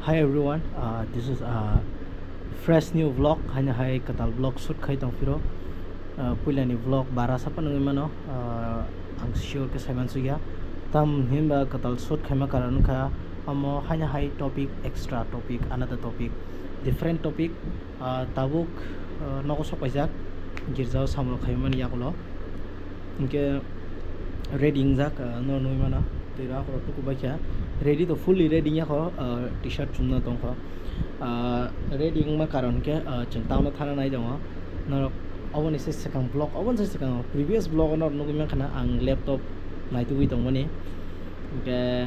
Hi everyone, this is a fresh new vlog. Hanya hai katal vlog shoot khai tong firo. Pulani vlog bara sapa nungi mano. Ang sure ke saiman suya. Tam himba katal shoot khai makaran ka. Amo hanya hai topic extra topic another topic different topic. Tabuk noko so pajak girjao samlo khai man yakulo. Inke reading jak no nui mana. Tira ko tu kubacha. Ready to fully ready nya ko t-shirt chunna tong ko ready ma karon ke chengtaw na thana nai dong no obon ise second vlog obon se second previous vlog no no gumya khana ang laptop nai tu tong mani ke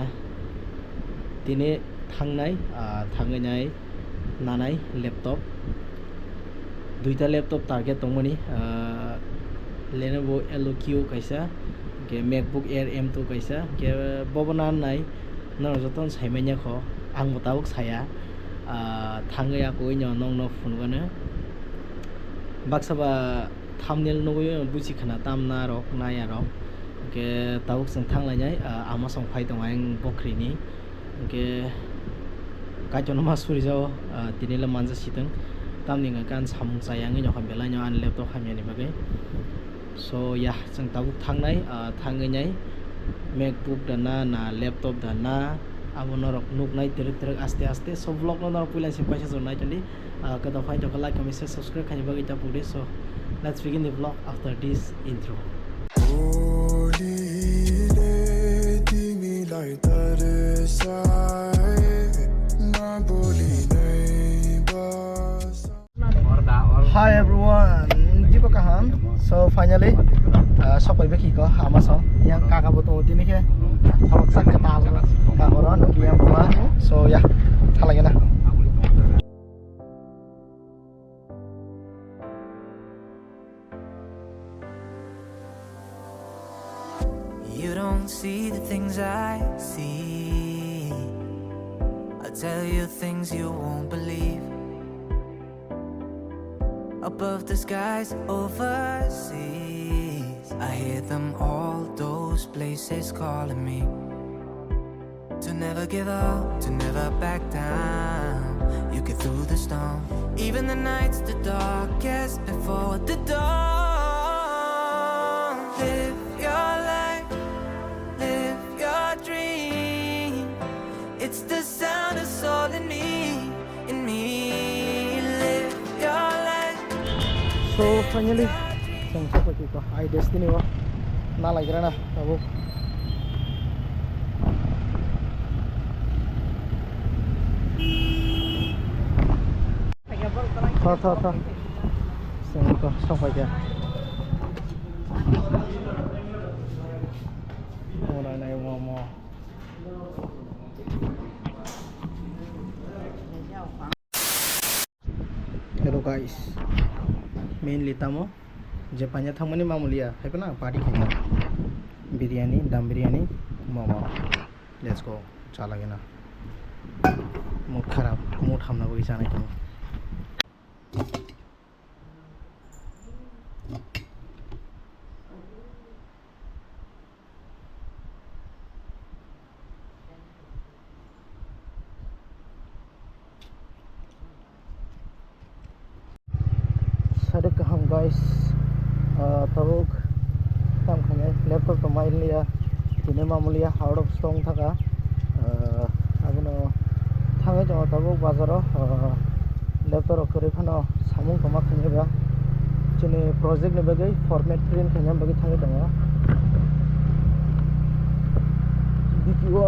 tini thangnai thangai nanai laptop duita laptop target tong mani Lenovo LQ kaisa ke MacBook Air M2 kaisa ke bobonan nai no joton saimanya ko ang mutabuk saya thangaya ko nyo nong no phone gane baksaba thumbnail no buji khana tamna rok naya rok ke tabuk sing thanglai nyai ama song phai tong ang bokri ni ke kajon ma suri jao tinila manja siteng tamni nga kan samung sayang nyo kham bela nyo an laptop khamya ni bagai so ya sing tabuk thangnai thangai nyai MacBook dana na laptop dana abo norok nuk nai terek aste aste so vlog no norok pulan sim paisa zon nai chandi kada fai to like comment share subscribe khani bagi ta pude so let's begin the vlog after this intro Hi everyone, Jiba kahan. So finally, sopai beki ko Amazon yang kakak butuh ini ke, sama sak ketal kakoran yang rumah. So ya, salah na. You don't see the things I see. I tell you things you won't believe. Above the skies overseas, I hear them all, those places calling me to never give up, to never back down. You get through the storm, even the nights the darkest before the dawn. Live your life, live your dream. It's the sound of soul in me, in me. Live your life. So finally, sang sopai ko I destiny wa na lagi na tabu. Tha sang ko sopai ya. Ora nai mo. Hello guys. Mainly tamo Japannya thangmani mamulia hai na party khanya biryani dam biryani momo let's go chala gena mood kharab mood hamna bagi janai tamo sadek kaham guys tabuk tam khane laptop to mail liya tine mamulia out of stock thaka abono thangai jama tabuk bazaro laptop kore phano samung toma khane ba chine project ne bagai format print khane bagi thangai tanga dikio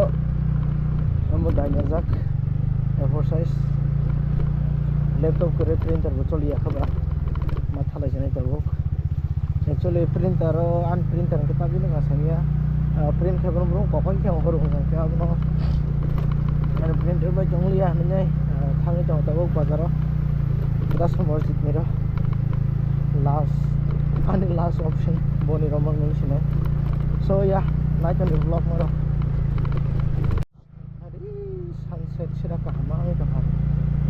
amo dainajak A4 size laptop kore printer bo choliya khaba mathala jane tabuk actually printer an printer kita bini ngasanya print khabron bro kokoi ke horo hong ke abno an printer ba jonglia nai thangi jong tabuk bazaro das more sit mero last option boni romang nung sinai so yeah night on the vlog maro hari sunset sira ka hamami ka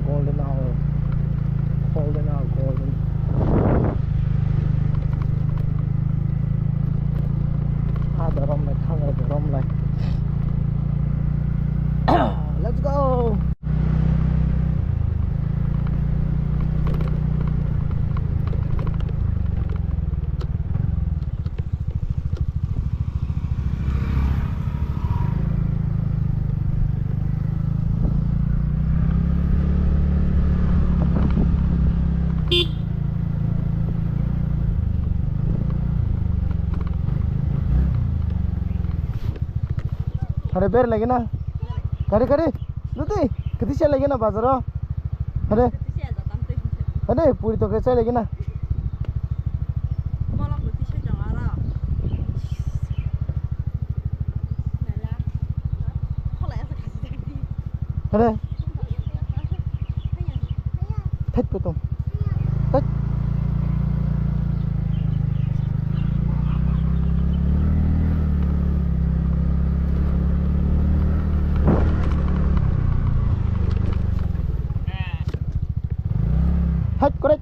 golden hour golden ada rom like hang rom like let's go अरे बेर लगे ना करे करे नती किती से लगे ना बाजार अरे अरे पूरी तो कैसे लगे ना अरे थक को तुम थक थक करे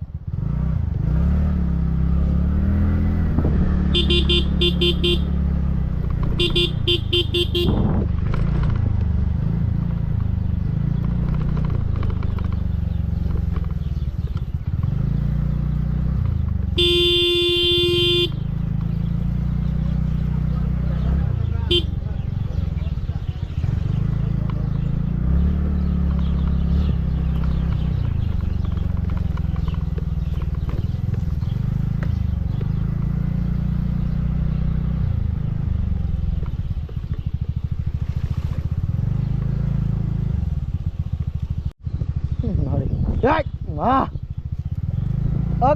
Đấy, à,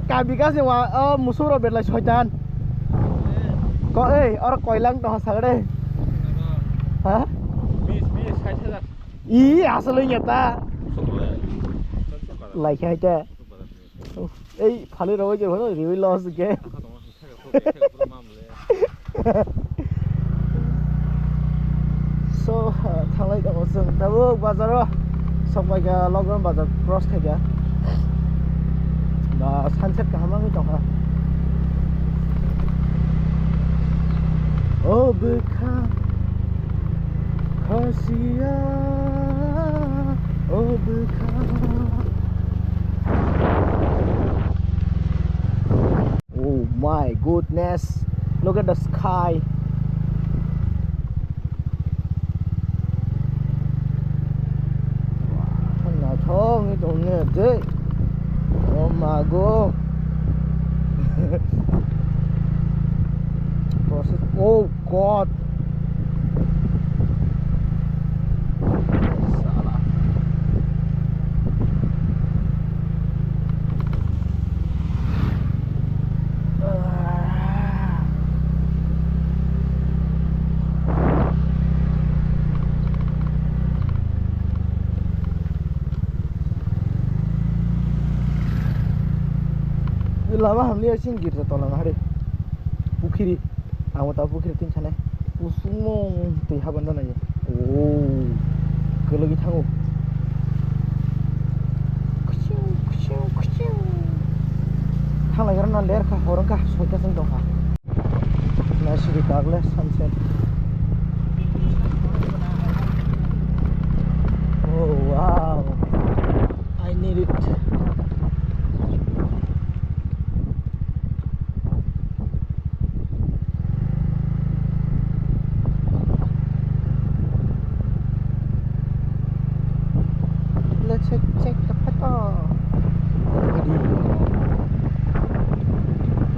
cả bị cái gì mà một số rồi biệt là xoay tràn, có ơi, ở coi lăng đó sợ đây, hả? Ý à sao lên nhà ta, lại khai cha, ấy phải rồi chứ phải rồi lo gì kia, so thằng này đó sừng, đâu bazar rồi. Xong rồi cái logon bazar cross thay cái và sunset cả hai cái trong ha oh beka kasia oh beka oh my goodness look at the sky cái chỗ này thế oh my god oh god salah lama hamli asin girta tolang hari pukhiri amo ta pukhiri tin chane pusumong tei habanda na oh kelogi thango thang lagar na ler kha horong ka soita sang dong ha na siri kagle sunset oh wow I need it check the photo jadi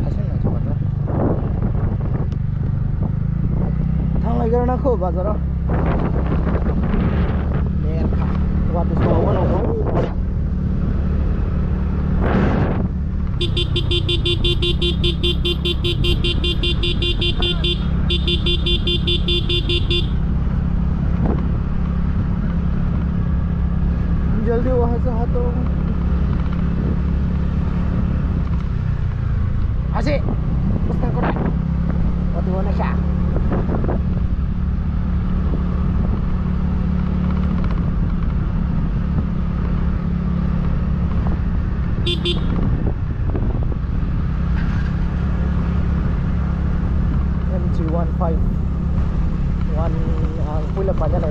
hasilnya coba tuh thang lagi karena aku bazar mereka waktu semua orang जल्दी वहां से हटो asik pesan kau waktu mana sih MG15 ang pula pa niya na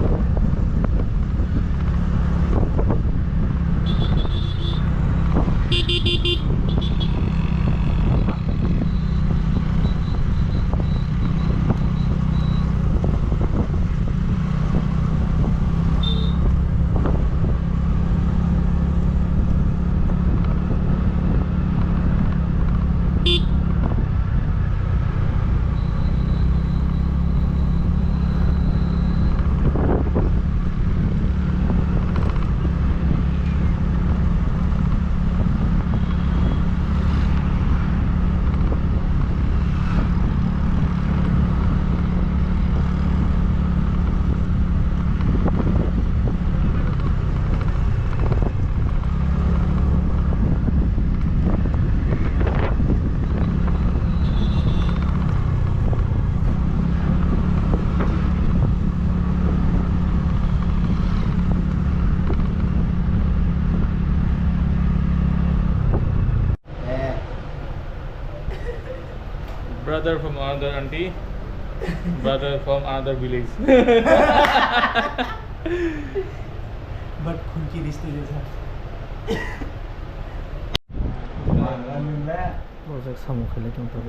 brother from another auntie, brother from another village. But khunki रिश्ते जैसा Project सामू खेले क्यों तो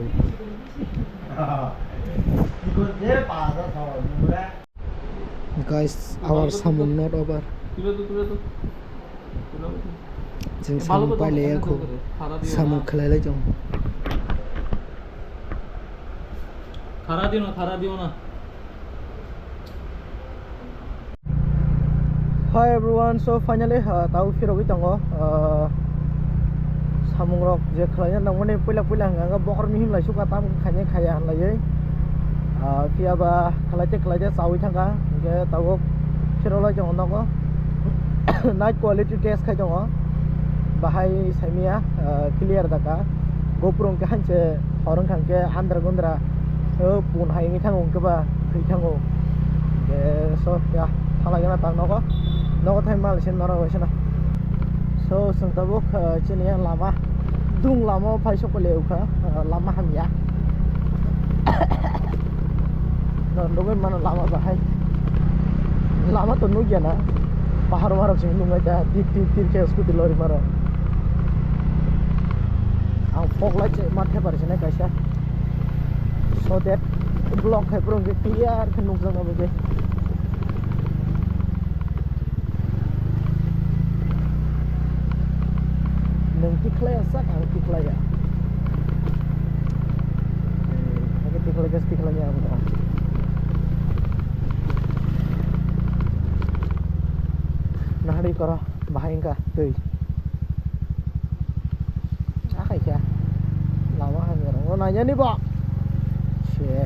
Guys, our salmon not over. जों सामु पाइलेखौ सामु खेलायलाय जों थारा दियो ना Hi everyone, so finally tahu firogi tango samung rok je khalanya nangmani pila hanga bokor mihim lai suka tam khanya khaya han lai fiaba khalaje sawi thanga ge tawo firolai jong nago night quality test khai jong bahai samia clear daka gopro ke hanche horong khangke andra gondra pun hai ngi thangong ke ba khoi thango ge so ya halagana tang nago nago thai mal sin mara wasina so sung tabuk chini yang lama dung lama phai sok leu kha lama ham ya no dogen mana lama bahai lama to nu gena pahar mara sing nu ngaja tir ke scooty lori mara ang fog light mathe par sine kaisa so that block hai prong ke clear khnuk jang abe neng tiklay sak ang tiklay ya agak tiklay nya apa nahari karo bahain ka tuh ah kayak lama kan orang nanya nih pak cie